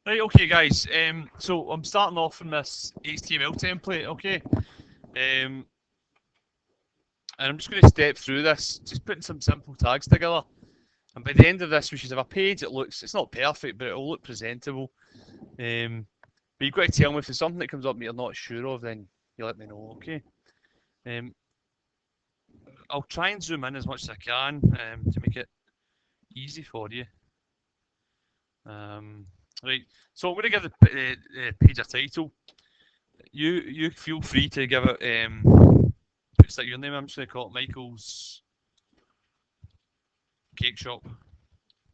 Right, okay, guys. So I'm starting off from this HTML template, okay? And I'm just going to step through this, just putting some simple tags together. And by the end of this, we should have a page that it's not perfect, but it'll look presentable. But you've got to tell me if there's something that comes up that you're not sure of, then you let me know, okay? I'll try and zoom in as much as I can to make it easy for you. Right, so I'm going to give the page a title. You feel free to give it stick your name. I'm just going to call it Michael's Cake Shop.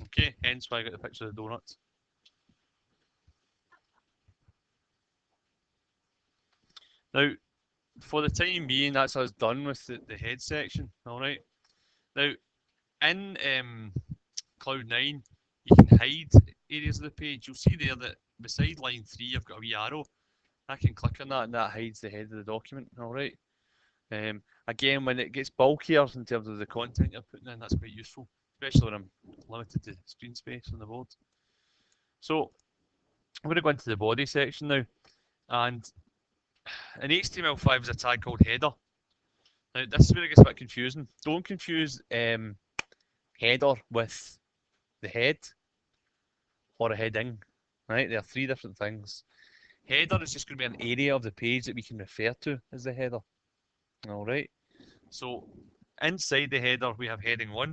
Okay, hence why I got the picture of the donuts. Now, for the time being, that's us done with the head section. All right. Now, in Cloud9, you can hide areas of the page. You'll see there that beside line 3, I've got a wee arrow. I can click on that, and that hides the head of the document. All right. Again, when it gets bulkier in terms of the content you're putting in, that's quite useful, especially when I'm limited to screen space on the board. So I'm going to go into the body section now, and in HTML5 there's a tag called header. Now this is where it gets a bit confusing. Don't confuse header with the head or a heading, right? There are three different things. Header is just going to be an area of the page that we can refer to as the header. All right. So inside the header we have heading 1,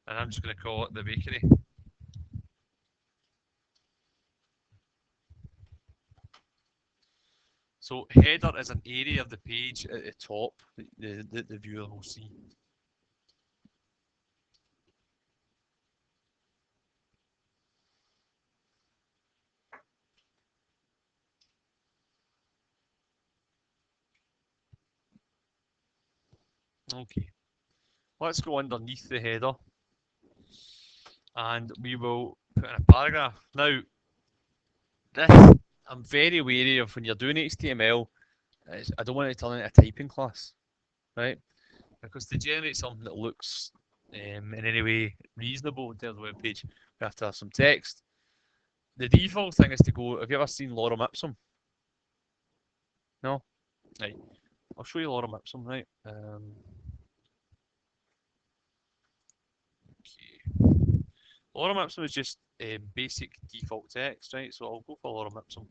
and I'm just going to call it the bakery. So header is an area of the page at the top that the viewer will see. Okay, let's go underneath the header and we will put in a paragraph. Now, this I'm very wary of when you're doing HTML. I don't want it to turn into a typing class, right? Because to generate something that looks in any way reasonable in terms of the web page, we have to have some text. The default thing is to go. Have you ever seen Lorem Ipsum? No? Right. I'll show you Lorem Ipsum, right? Okay. Lorem Ipsum is just basic default text, right? So I'll go for Lorem Ipsum.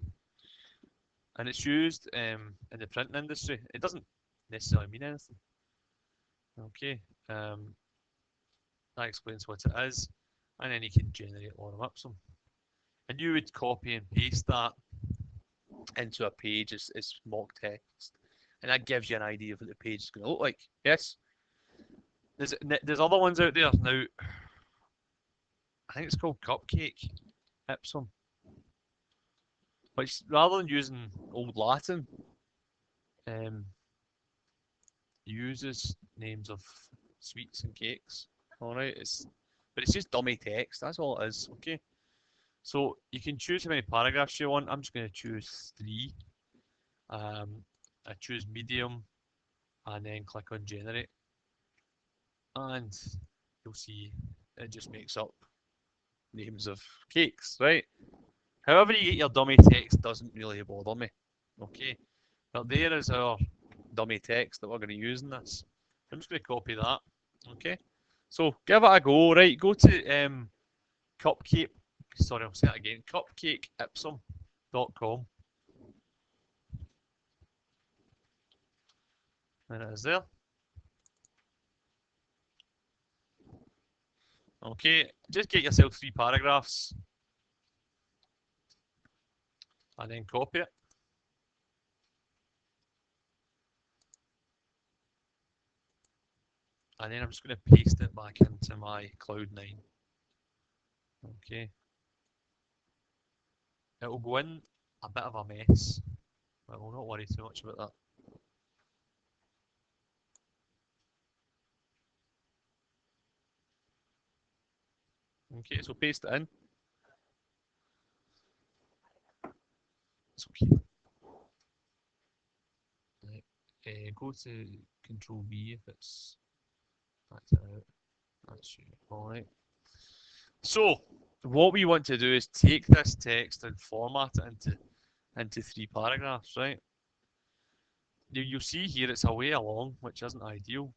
And it's used in the printing industry. It doesn't necessarily mean anything. Okay. That explains what it is. And then you can generate Lorem Ipsum. And you would copy and paste that into a page as mock text. And that gives you an idea of what the page is going to look like. Yes? There's other ones out there. Now, I think it's called Cupcake Ipsum. Which, rather than using old Latin, uses names of sweets and cakes. Alright, but it's just dummy text, that's all it is, okay? So you can choose how many paragraphs you want. I'm just going to choose 3. I choose medium and then click on generate. And you'll see it just makes up names of cakes, right? However you get your dummy text doesn't really bother me, okay? But there is our dummy text that we're going to use in this. I'm just going to copy that, okay? So give it a go, right? Go to Cupcake, sorry, I'll say that again, cupcakeipsum.com. And it is there. Okay, just get yourself 3 paragraphs and then copy it. And then I'm just going to paste it back into my Cloud9. Okay. It will go in a bit of a mess, but we'll not worry too much about that. Okay, so paste it in. It's okay. Right. Go to Control V if it's backed it out. That's you. Alright. So, what we want to do is take this text and format it into 3 paragraphs, right? You'll see here it's a way along, which isn't ideal.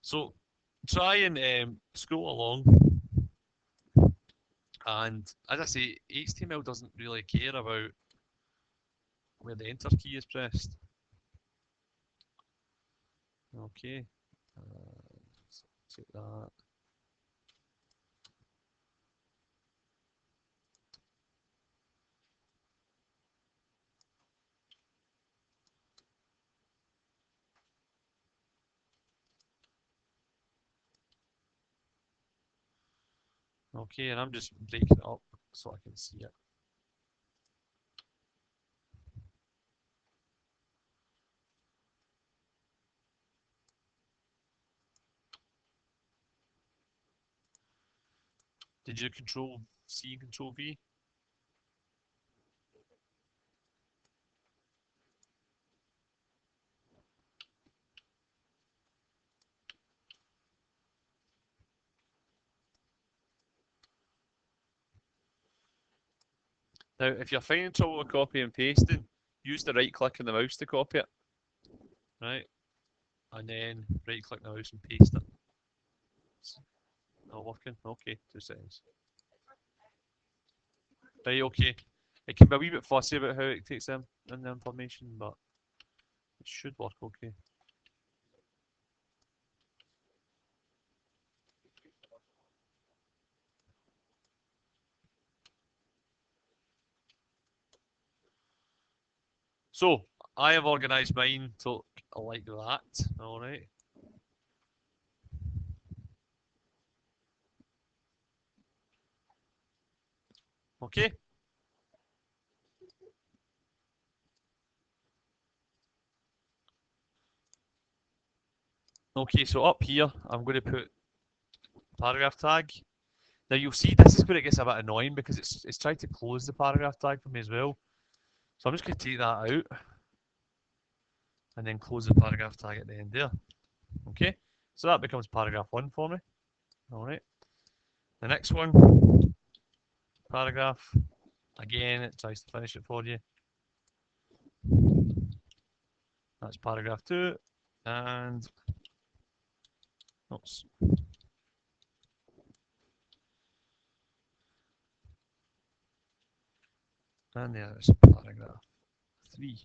So try and scroll along, and as I say, HTML doesn't really care about where the enter key is pressed. Okay, let's take that. Okay, and I'm just breaking it up so I can see it. Did you Control C, Control V? Now, if you're finding trouble with copy and pasting, use the right click on the mouse to copy it, right? And then right click the mouse and paste it. It's not working? Okay, 2 seconds. Right, okay. It can be a wee bit fussy about how it takes in the information, but it should work okay. So, I have organised mine to like that, alright? Okay. Okay, so up here, I'm going to put paragraph tag. Now you'll see this is where it gets a bit annoying because it's trying to close the paragraph tag for me as well. So I'm just going to take that out and then close the paragraph tag at the end there. Okay, so that becomes paragraph 1 for me. Alright, the next one, paragraph. Again, it tries to finish it for you. That's paragraph 2. And, oops. And there's paragraph 3.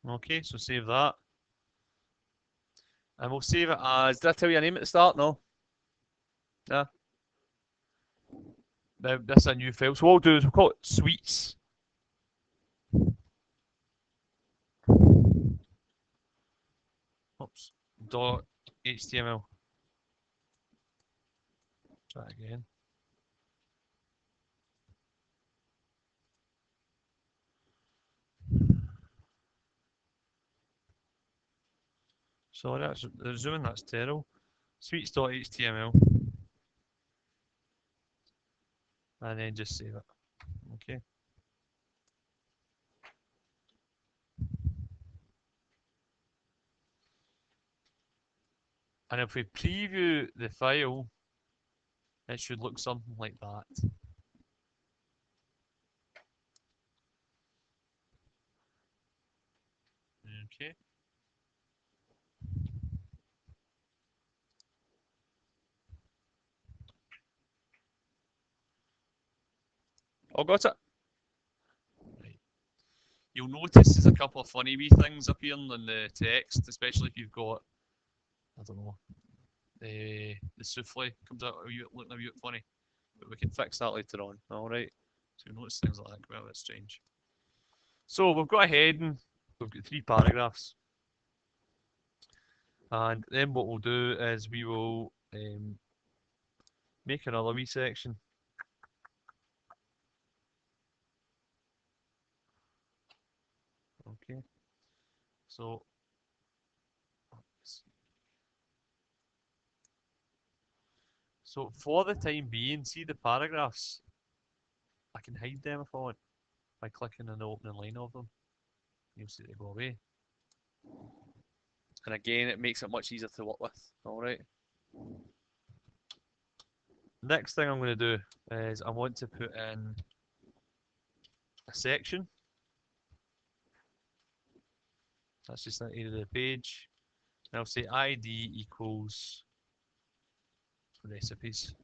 Okay, so save that. And we'll save it as, did I tell you a name at the start? No? Yeah. Now, this is a new file. So what we'll do is we'll call it sweets. Oops. Dot HTML. Try again. Sorry, that's the zooming, that's terrible. Sweets.html. And then just save it. Okay. And if we preview the file, it should look something like that. Okay. Oh, got it. Right. You'll notice there's a couple of funny wee things appearing in the text, especially if you've got, I don't know, the souffle comes out looking a wee bit funny. But we can fix that later on. Alright. So you'll notice things like that come out a bit strange. So we've got a heading, we've got 3 paragraphs. And then what we'll do is we will make another wee section. Okay. So So for the time being, see the paragraphs, I can hide them if I want by clicking on the opening line of them. You'll see they go away. And again, it makes it much easier to work with. Alright. Next thing I'm going to do is I want to put in a section. That's just that area of the page. And I'll say ID equals recipes.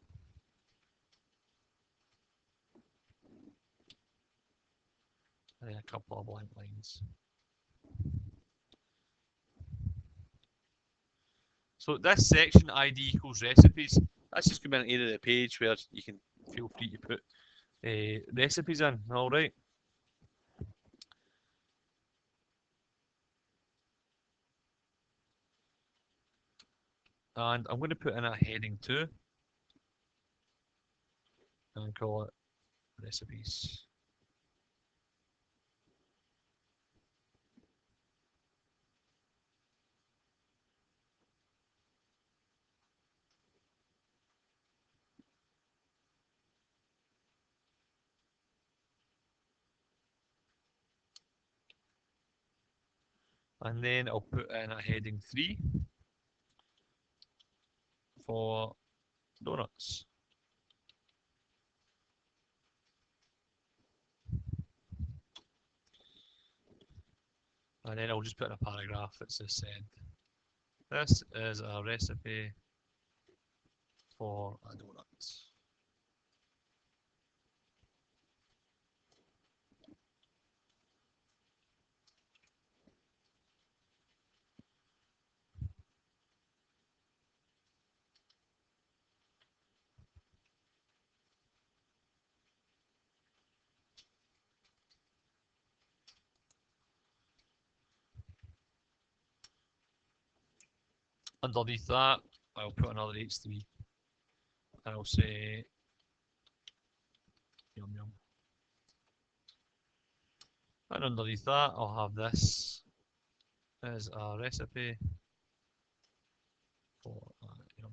And then a couple of blank lines. So this section ID equals recipes, that's just going to be an area of the page where you can feel free to put recipes in, alright? And I'm going to put in a heading too and call it recipes. And then I'll put in a heading 3 for donuts. And then I'll just put in a paragraph that just said, this is a recipe for a donut. Underneath that, I'll put another H3 and I'll say yum yum. And underneath that, I'll have this as a recipe for yum yum.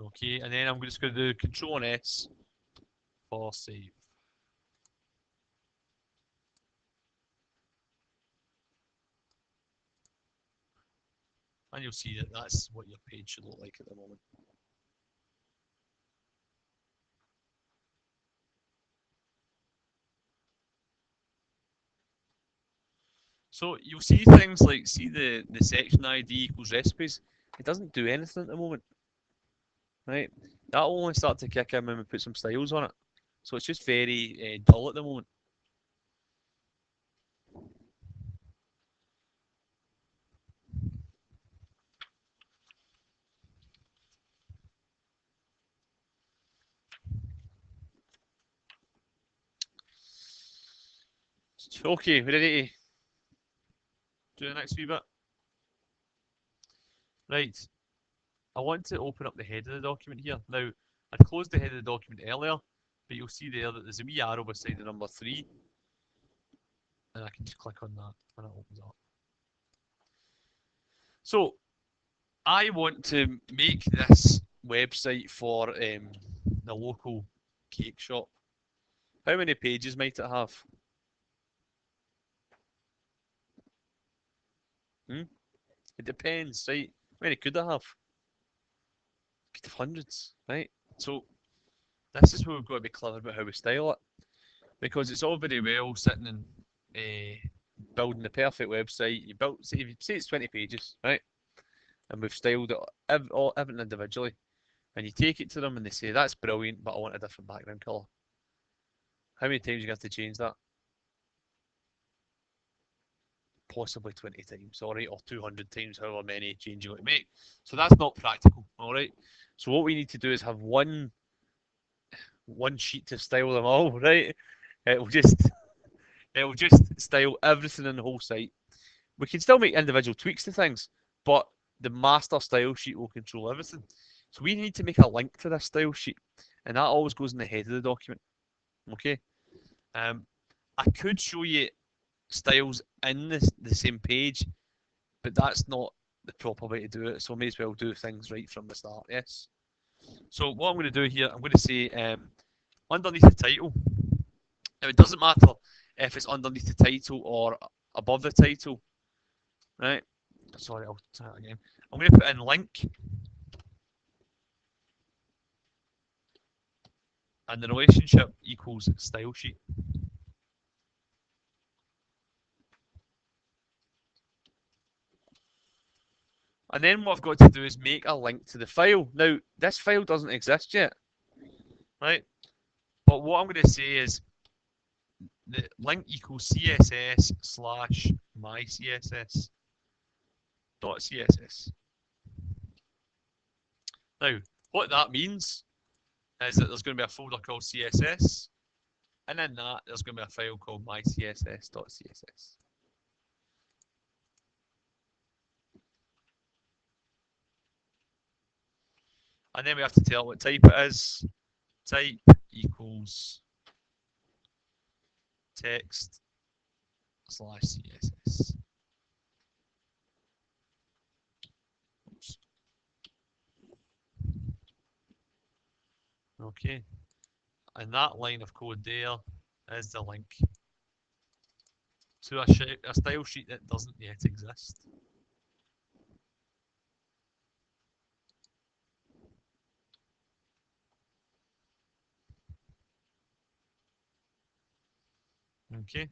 Okay, and then I'm just going to do Control and S for save. And you'll see that that's what your page should look like at the moment. So you'll see things like, see the section ID equals recipes. It doesn't do anything at the moment, right? That'll only start to kick in when we put some styles on it. So it's just very dull at the moment. Okay, we're ready to do the next wee bit. Right, I want to open up the head of the document here. Now, I closed the head of the document earlier, but you'll see there that there's a wee arrow beside the number 3. And I can just click on that and it opens up. So, I want to make this website for the local cake shop. How many pages might it have? It depends, right? How many could it have? Could have hundreds, right? So this is where we've got to be clever about how we style it, because it's all very well sitting and building the perfect website. You built, say it's 20 pages, right? And we've styled it everything individually, and you take it to them and they say that's brilliant, but I want a different background colour. How many times are you going to have to change that? possibly 20 times, all right, or 200 times, however many changes you want to make. So that's not practical, all right. So what we need to do is have one sheet to style them all, right? It will just it will just style everything in the whole site. We can still make individual tweaks to things, but the master style sheet will control everything. So we need to make a link to this style sheet, and that always goes in the head of the document. Okay. Um, I could show you styles in the same page, but that's not the proper way to do it. So I may as well do things right from the start. Yes. So what I'm going to do here, I'm going to say underneath the title. Now it doesn't matter if it's underneath the title or above the title, right? Sorry, I'll try it again. I'm going to put in link, and the relationship equals style sheet. And then what I've got to do is make a link to the file. Now, this file doesn't exist yet, right? But what I'm going to say is the link equals css slash my css dot css. Now, what that means is that there's going to be a folder called css, and in that there's going to be a file called my css dot css. And then we have to tell what type it is. Type equals text slash css. Oops. Okay, and that line of code there is the link to a style sheet that doesn't yet exist. Okay.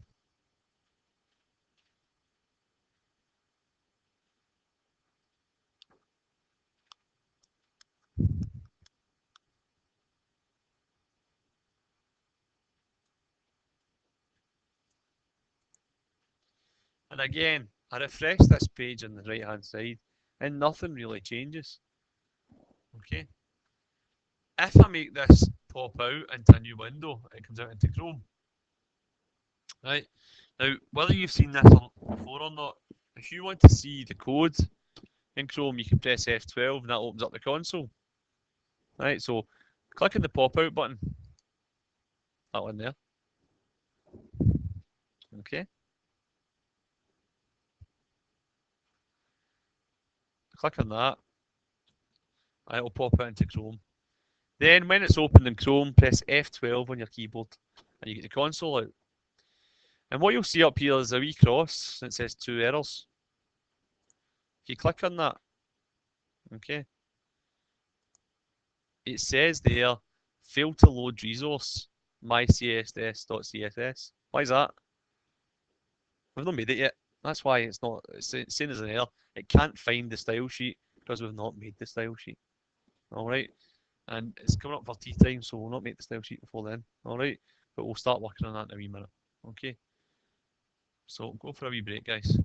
And again, I refresh this page on the right hand side and nothing really changes. Okay. If I make this pop out into a new window, it comes out into Chrome. Right. Now, whether you've seen this before or not, if you want to see the code in Chrome, you can press F12 and that opens up the console. Right, so click on the pop out button. That one there. Okay. Click on that. And it'll pop out into Chrome. Then when it's opened in Chrome, press F12 on your keyboard and you get the console out. And what you'll see up here is a wee cross that says 2 errors. If you click on that, okay, it says there, failed to load resource, mycss.css. Why is that? We've not made it yet. That's why it's not, it's saying as an error. It can't find the style sheet because we've not made the style sheet. Alright, and it's coming up for tea time, so we'll not make the style sheet before then. Alright, but we'll start working on that in a wee minute. Okay, so go for a wee break, guys.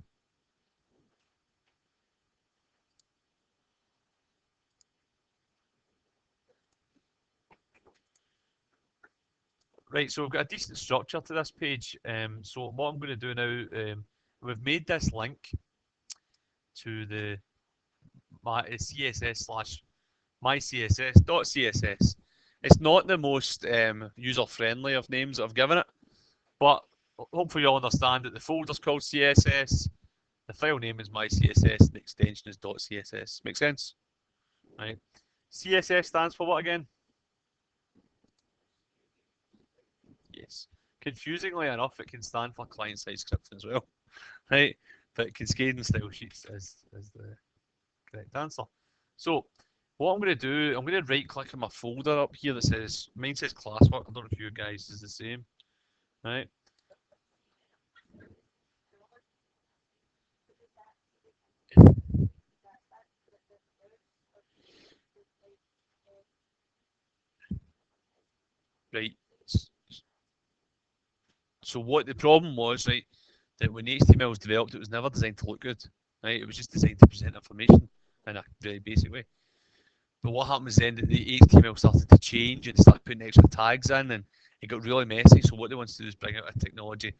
Right, so we've got a decent structure to this page. So what I'm going to do now, we've made this link to the my CSS slash my CSS.css. It's not the most user friendly of names that I've given it, but hopefully you'll understand that the folder's called CSS, the file name is my CSS, and the extension is .css. Make sense? Right. CSS stands for what again? Yes. Confusingly enough, it can stand for client-side scripting as well, right? But cascading style sheets is the correct answer. So what I'm going to do, I'm going to right-click on my folder up here that says, mine says classwork. I don't know if you guys is the same, right? Right. So what the problem was, right? that when HTML was developed, it was never designed to look good, right? It was just designed to present information in a very basic way. But what happens then? The HTML started to change and started putting extra tags in, and it got really messy. So what they want to do is bring out a technology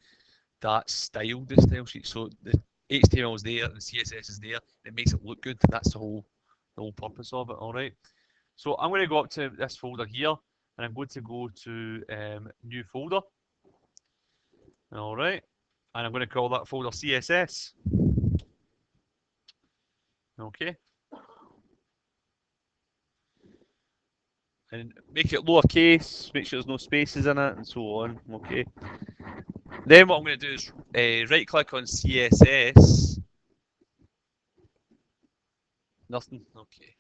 that styled the style sheet. So the HTML is there and the CSS is there. And it makes it look good. That's the whole purpose of it. All right. So I'm going to go up to this folder here, and I'm going to go to new folder. All right. And I'm going to call that folder CSS. Okay. And make it lowercase, make sure there's no spaces in it, and so on. Okay. Then what I'm going to do is right click on CSS. Nothing. Okay.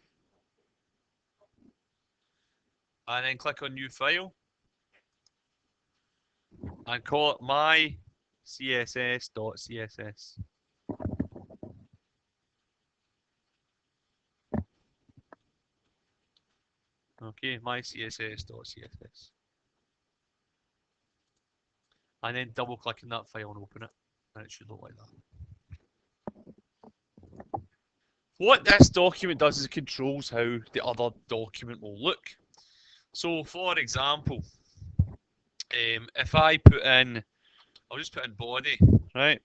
And then click on new file and call it my css.css. Okay, my css.css. And then double click in that file and open it. And it should look like that. What this document does is it controls how the other document will look. So for example, if I put in, I'll just put in body, right?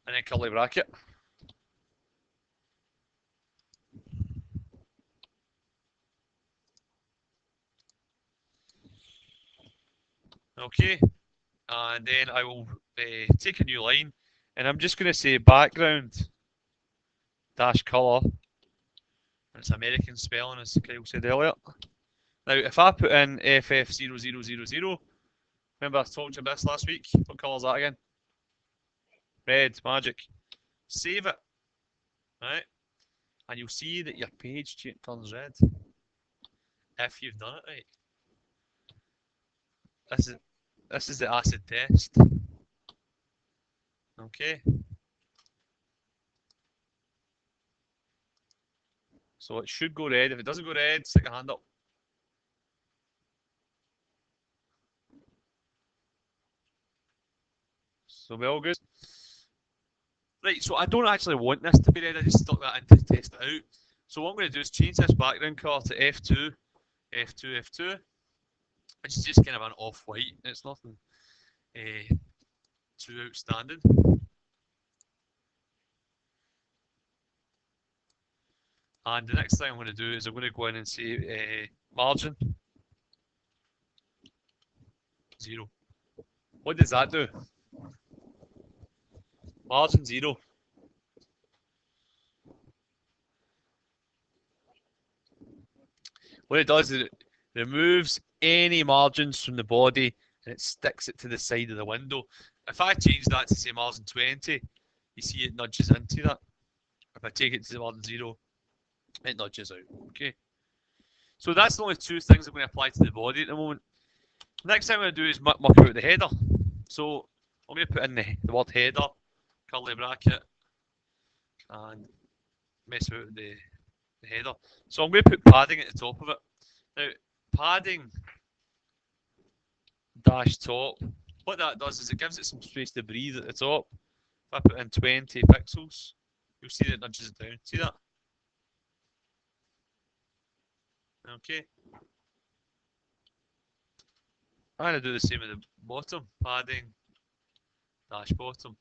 And then curly bracket. Okay, and then I will take a new line, and I'm just going to say background dash color. It's American spelling, as Kyle said earlier. Now, if I put in FF0000, remember I talked about this last week? What colour is that again? Red, magic. Save it, right? And you'll see that your page turns red. If you've done it right. This is the acid test. Okay. So it should go red. If it doesn't go red, stick a hand up. So we all good? Right, so I don't actually want this to be red, I just stuck that in to test it out. So what I'm going to do is change this background colour to F2, F2, F2, which is just kind of an off-white. It's nothing too outstanding. And the next thing I'm going to do is I'm going to go in and say margin 0. What does that do? Margin 0. What it does is it removes any margins from the body and it sticks it to the side of the window. If I change that to say margin 20, you see it nudges into that. If I take it to margin 0, it nudges out. Okay. So that's the only two things I'm going to apply to the body at the moment. Next thing I'm going to do is muck out the header. So I'm going to put in the word header, curly bracket, and mess about the header. So I'm going to put padding at the top of it. Now, padding dash top, what that does is it gives it some space to breathe at the top. If I put in 20 pixels, you'll see that it nudges it down. See that? Okay. I'm going to do the same at the bottom. Padding dash bottom,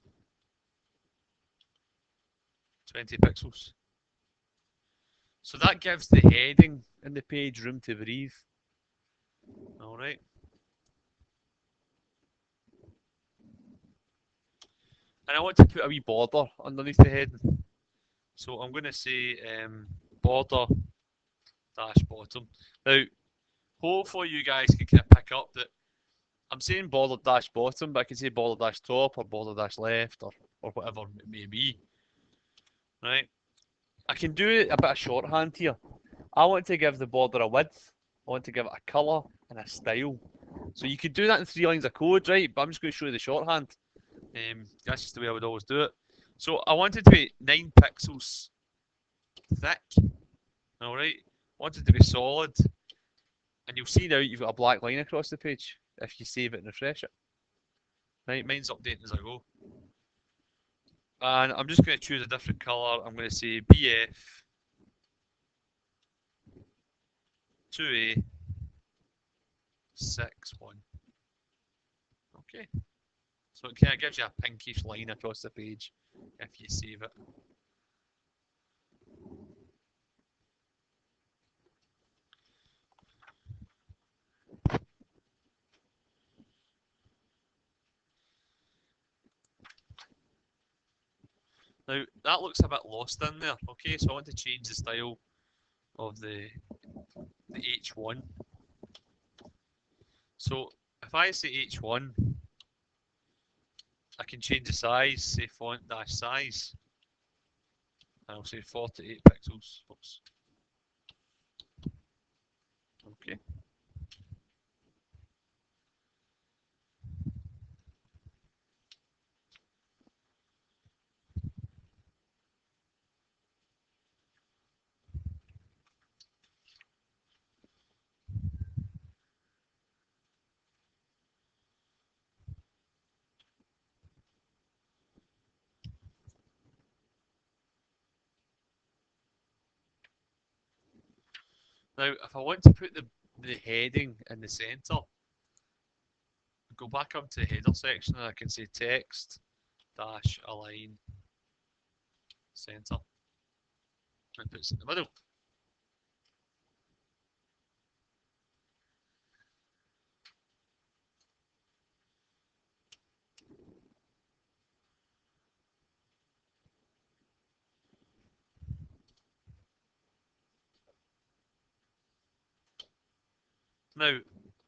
20 pixels. So that gives the heading in the page room to breathe. Alright. And I want to put a wee border underneath the heading. So I'm going to say border dash bottom. Now, hopefully you guys can kind of pick up that I'm saying border dash bottom, but I can say border dash top or border dash left or whatever it may be. Right? I can do a bit of shorthand here. I want to give the border a width, I want to give it a colour and a style. So you could do that in 3 lines of code, right? But I'm just going to show you the shorthand. That's just the way I would always do it. So I want it to be 9 pixels thick. Alright? I want it to be solid. And you'll see now you've got a black line across the page if you save it and refresh it. Right, mine's updating as I go. And I'm just going to choose a different colour. I'm going to say BF 2A 61. Okay. So it kind of gives you a pinkish line across the page if you save it. Now that looks a bit lost in there. Okay, so I want to change the style of the H1. So if I say H1, I can change the size, say font dash size, and I'll say 48 pixels. Oops. Okay. Now, if I want to put the heading in the centre, go back up to the header section and I can say text dash align centre and puts it in the middle. Now,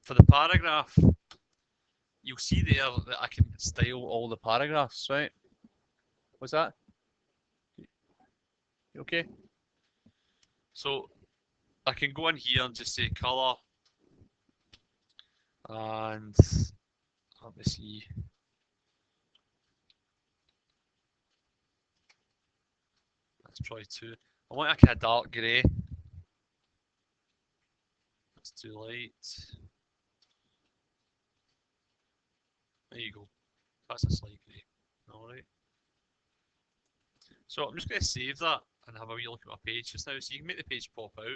for the paragraph, you'll see there that I can style all the paragraphs, right? What's that? Okay. So I can go in here and just say colour and let me see. Let's try two. I want a kind of dark grey. That's too light. There you go. That's a slight grey. Alright. So I'm just going to save that and have a wee look at my page just now so you can make the page pop out.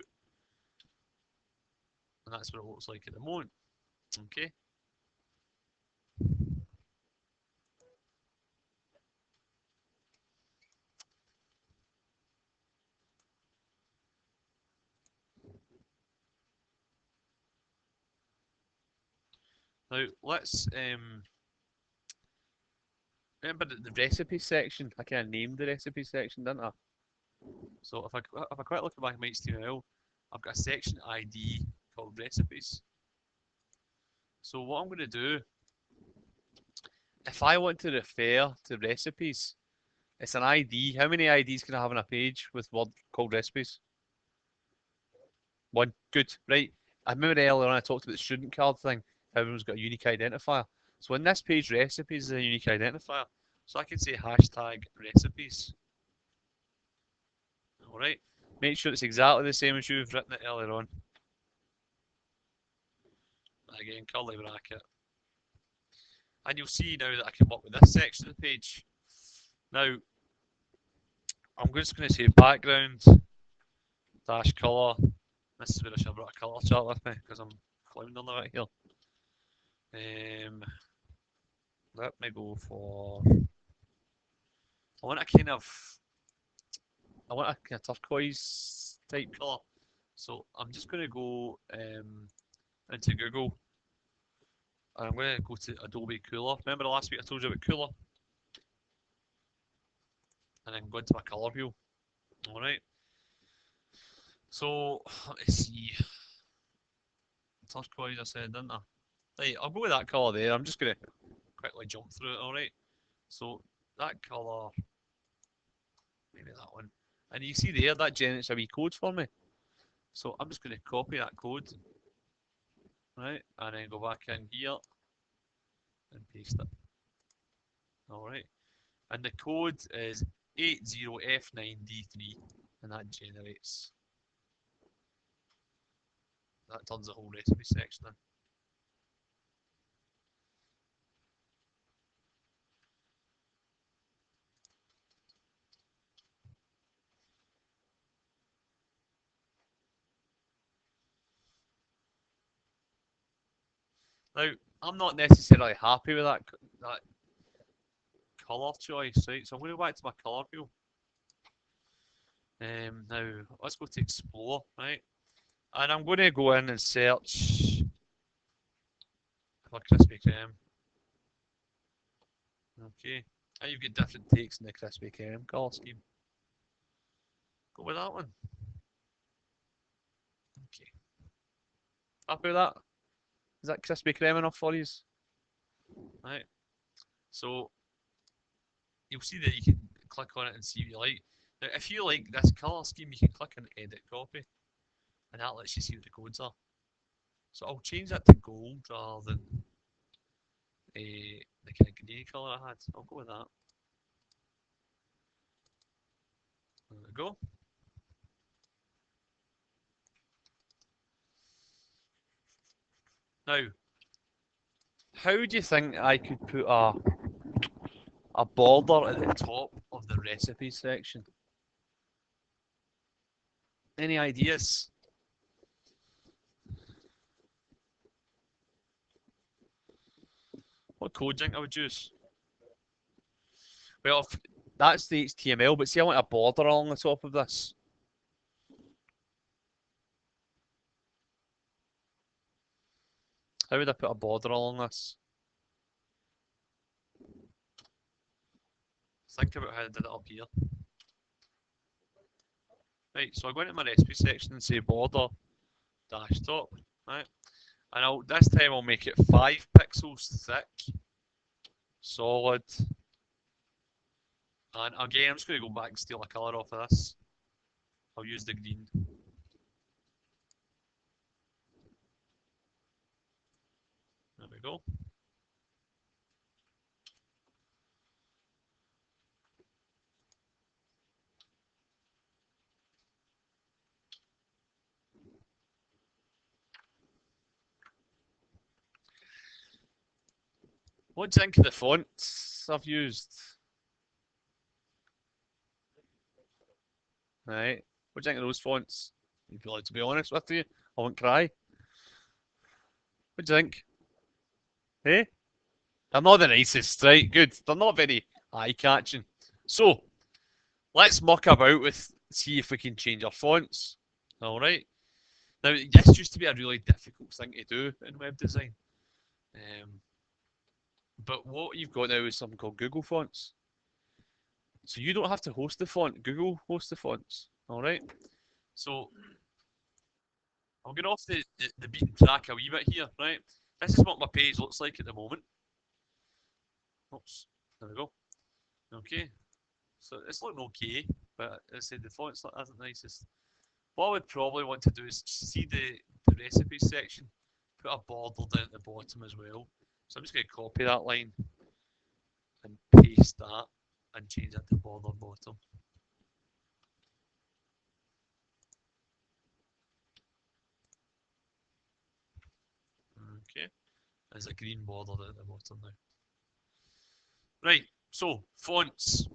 And that's what it looks like at the moment. Okay. Now let's remember the recipe section. I kind of named the recipe section, didn't I? So if I quite look at my HTML, I've got a section ID called recipes. So what I'm going to do, if I want to refer to recipes, it's an ID. How many IDs can I have on a page with word called recipes? One. Good. Right. I remember earlier on I talked about the student card thing. Everyone's got a unique identifier. So in this page, recipes is a unique identifier. So I can say hashtag recipes. Alright. Make sure it's exactly the same as you've written it earlier on. Again, curly bracket. And you'll see now that I can work with this section of the page. Now, I'm just going to say background dash colour. This is where I should have brought a colour chart with me because I'm floundering a bit here. Let me go for. I want a kind of. I want a kind of turquoise type colour. So I'm just going to go into Google and I'm going to go to Adobe Cooler. Remember the last week I told you about Cooler? And then go into my colour wheel. Alright. So let's see. Turquoise I said, didn't I? Right, I'll go with that colour there. I'm just going to quickly jump through it, alright? So that colour, maybe that one. And you see there, that generates a wee code for me. So I'm just going to copy that code, right? And then go back in here and paste it. Alright. And the code is 80F9D3 and that generates, that turns the whole recipe section in. Now, I'm not necessarily happy with that colour choice, right? So I'm going to go back to my colour wheel. Now, let's go to explore, right? And I'm going to go in and search for Krispy Kreme. Okay. And you've got different takes in the Krispy Kreme colour scheme. Go with that one. Okay. Happy with that? Is that Krispy Kreme enough for you? Right. So you'll see that you can click on it and see what you like. Now, if you like this colour scheme, you can click on edit copy, and that lets you see what the codes are. So I'll change that to gold rather than the kind of grey colour I had. I'll go with that. There we go. Now, how do you think I could put a border at the top of the recipes section? Any ideas? What code do you think I would use? Well, that's the HTML, but see, I want a border along the top of this. How would I put a border along this? Think about how I did it up here. Right, so I go into my recipe section and say border dash top, right? And this time I'll make it 5 pixels thick, solid. And again, I'm just going to go back and steal a colour off of this. I'll use the green. There we go. What do you think of the fonts I've used? Right. What do you think of those fonts? If you like to be honest with you, I won't cry. What do you think? Eh? They're not the nicest, right? Good. They're not very eye-catching. So, let's muck about with, see if we can change our fonts. Alright. Now, this used to be a really difficult thing to do in web design. But what you've got now is something called Google Fonts. So you don't have to host the font. Google hosts the fonts. Alright. So I'll get off the beaten track a wee bit here, right? This is what my page looks like at the moment. Oops. There we go. Okay. So it's looking okay, but as I said, the font's not isn't the nicest. What I would probably want to do is see the recipes section, put a border down at the bottom as well. So I'm just going to copy that line and paste that and change that to border bottom. Okay, there's a green border down at the bottom now. Right, so fonts.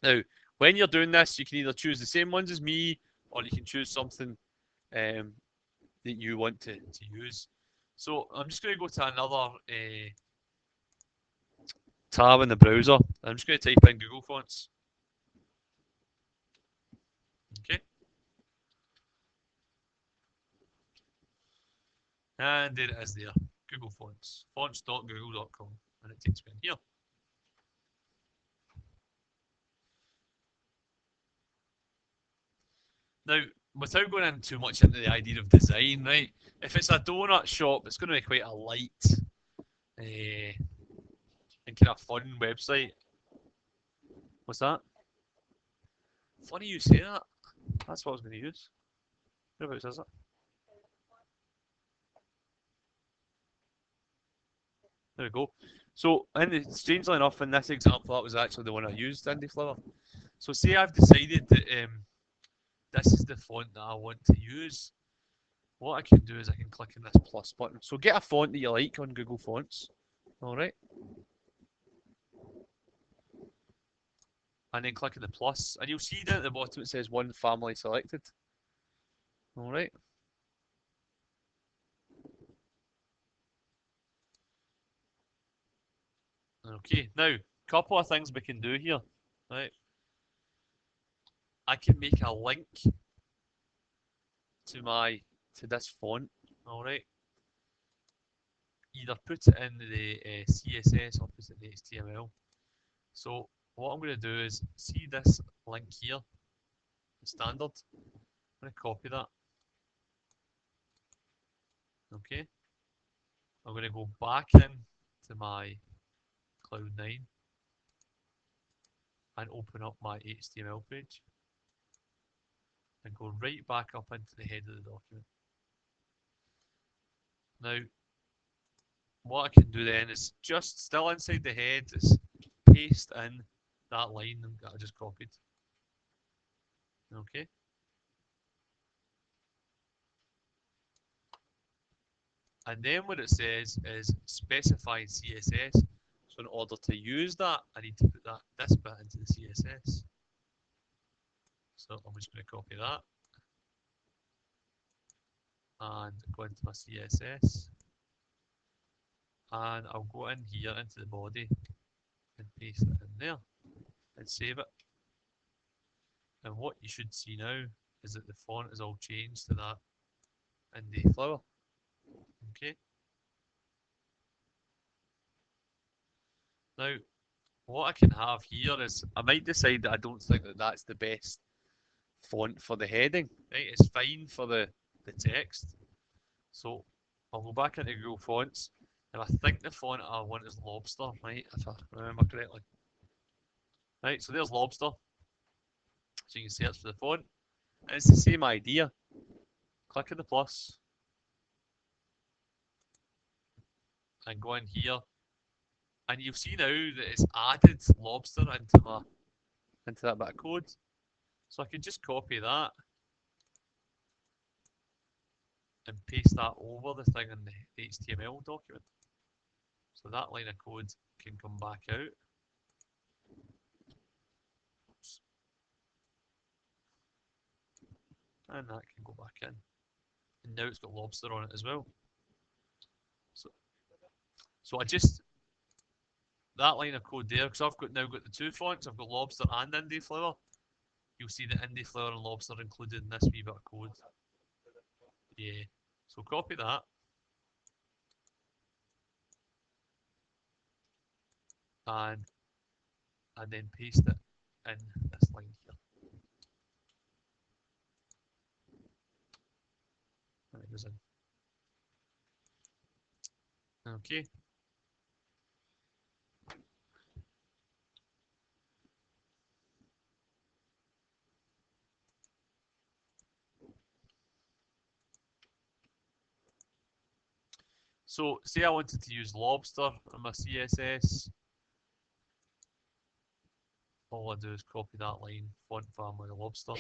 Now, when you're doing this, you can either choose the same ones as me, or you can choose something that you want to use. So I'm just going to go to another tab in the browser. I'm just going to type in Google Fonts. Okay. And there it is there. Google Fonts. Fonts.google.com. And it takes me in here. Now, without going in too much into the idea of design, right? If it's a donut shop, it's going to be quite a light and kind of fun website. What's that? Funny you say that. That's what I was going to use. Whereabouts is it? There we go. So, and strangely enough, in this example, that was actually the one I used, Indie Flower. So, say I've decided that this is the font that I want to use. What I can do is I can click on this plus button. So, get a font that you like on Google Fonts. All right. And then click on the plus, and you'll see down at the bottom it says one family selected. All right. Okay, now, a couple of things we can do here, right? I can make a link to this font, all right? Either put it in the CSS or put it in the HTML. So what I'm going to do is see this link here, the standard. I'm going to copy that. Okay. I'm going to go back in to my Cloud9 and open up my HTML page and go right back up into the head of the document. Now, what I can do then is just still inside the head is paste in that line that I just copied. Okay. And then what it says is specify CSS. So in order to use that, I need to put this bit into the CSS. So I'm just going to copy that and go into my CSS. And I'll go in here into the body and paste it in there and save it. And what you should see now is that the font is all changed to that indie flower. Okay. Now, what I can have here is I might decide that I don't think that that's the best font for the heading. Right, it's fine for the text. So I'll go back into Google Fonts, and I think the font I want is Lobster, right? If I remember correctly. Right, so there's Lobster. So you can search for the font, and it's the same idea. Click on the plus, and go in here, and you'll see now that it's added Lobster into that bit of code. So I can just copy that and paste that over the thing in the HTML document. So that line of code can come back out. Oops. And that can go back in. And now it's got lobster on it as well. So I just, that line of code there, because I've now got the two fonts, I've got lobster and indie flower. You'll see the indie flower and lobster included in this wee bit of code. Yeah. So copy that. And then paste it in this line here. And it goes in. Okay. So say I wanted to use lobster in my CSS. All I do is copy that line, font family lobster.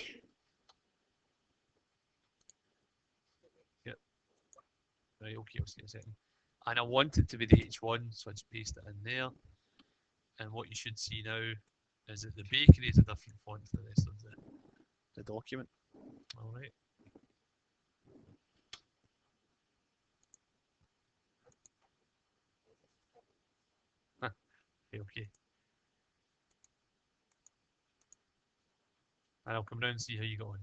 Yep. Right, okay, I'll see in a second. And I want it to be the H1, so I just paste it in there. And what you should see now is that the bakery is a different font to the rest of the document. Alright. Okay. And I'll come down and see how you got on.